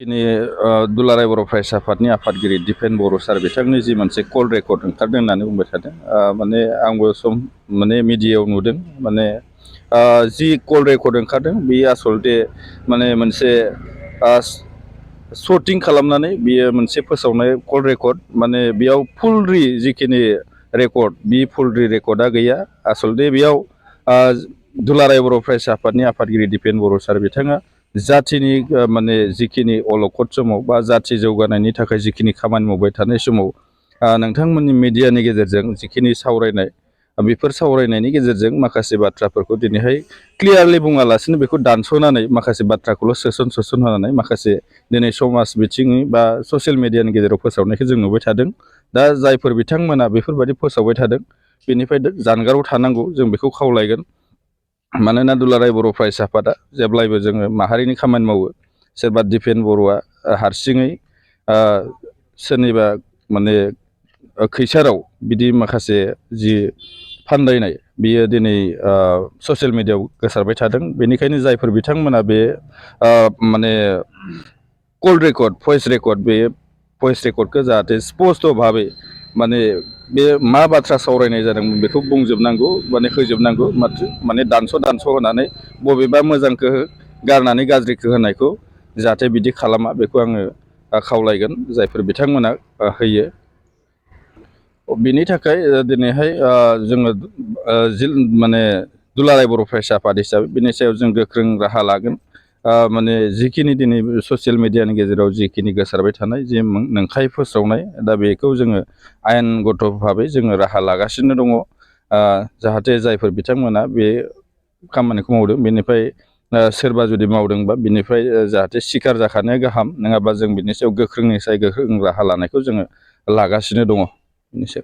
दिनै दुलाराय बर' फरायसा आफादनि आफादगिरि दिपेन बर' सार बिथांनि जि मोनसे कल रेकर्ड ओंखारदों होननानै बुंबाय थादों माने आंबो माने मिडियायाव नुदों माने जि कल रेकर्ड ओंखारदों बेयो आसलथे माने मोनसे शटिं खालामनानै बियो मोनसे फोसावनाय कल रेकर्ड माने बेयाव फुल जिखिनि रेकर्ड बे फुल रेकर्डआ गैया आसलथे बेयाव दुलाराय बर' फरायसा आफादनि आफादगिरि दिपेन बर' सार बिथाङा जाथिनि माने जिखिनि अलखद समाव बा जाथि जौगानायनि थाखाय जिखिनि खामानि मावबाय थानाय समाव नोंथांमोननि मिडियानि गेजेरजों जिखिनि सावरायनाय बेफोर सावरायनायनि गेजेरजों माखासे बाथ्राफोरखौ दिनैहाय क्लियारलि बुङालासिनो बेखौ दानस'नानै माखासे बाथ्राखौल' सोसन होनानै माखासे दिनै समाज बिथिंनि बा ससियेल मिडियानि गेजेराव फोसावनायखौ जों नुबाय थादों। दा जायफोर बिथांमोना बेफोरबायदि फोसावबाय थादों बेनिफ्राय जानगाराव थानांगौ जों बेखौ खावलायगोन। मानोना दुलाराय बर' फरायसा आफादा जेब्लायबो जोङो माहारिनि खामानि मावो। सोरबा दिपेन बर'आ हारसिङै सोरनिबा माने खैसाराव बिदि माखासे जि फान्दायनाय बियो दिनै ससियेल मिडियायाव गोसारबाय थादों। बेनिखायनो जायफोर बिथांमोना बे माने कल रेकर्ड बे भइस रेकर्डखौ जाहाथे स्पस्ट' भाबै माने बे मा बाथ्रा सावरायनाय जादों बेखौ बुंजोबनांगौ माने होजोबनांगौ माने दानस' होनानै बबेबा मोजांखौ गारनानै गाज्रिखौ होनायखौ जाहाथे बिदि खालामा बेखौ आङो खावलायगोन जायफोर बिथांमोना होयो। बिनि थाखाय दिनैहाय जोङो माने दुलाराय बर' फरायसा आफाद हिसाबै बिनि सायाव जों गोख्रों राहा लागोन। माने जिखिनि दिनै ससियेल मिडियानि गेजेराव जिखिनि गोसारबाय थानाय जि नंखाय फोसावनाय दा बेखौ जोङो आयेनगत भाबै जोङो राहा लागासिनो दङ। जाहाथे जायफोर बिथांमोना बे खामानिखौ मावदों बेनिफ्राय सोरबा जुदि मावदोंबा बिनिफ्राय जाहाथे सिखार जाखानाया गाहाम नङाबा जों बिनि सायाव गोख्रों राहा लानायखौ जोङो लागासिनो दङ। बेनोसै।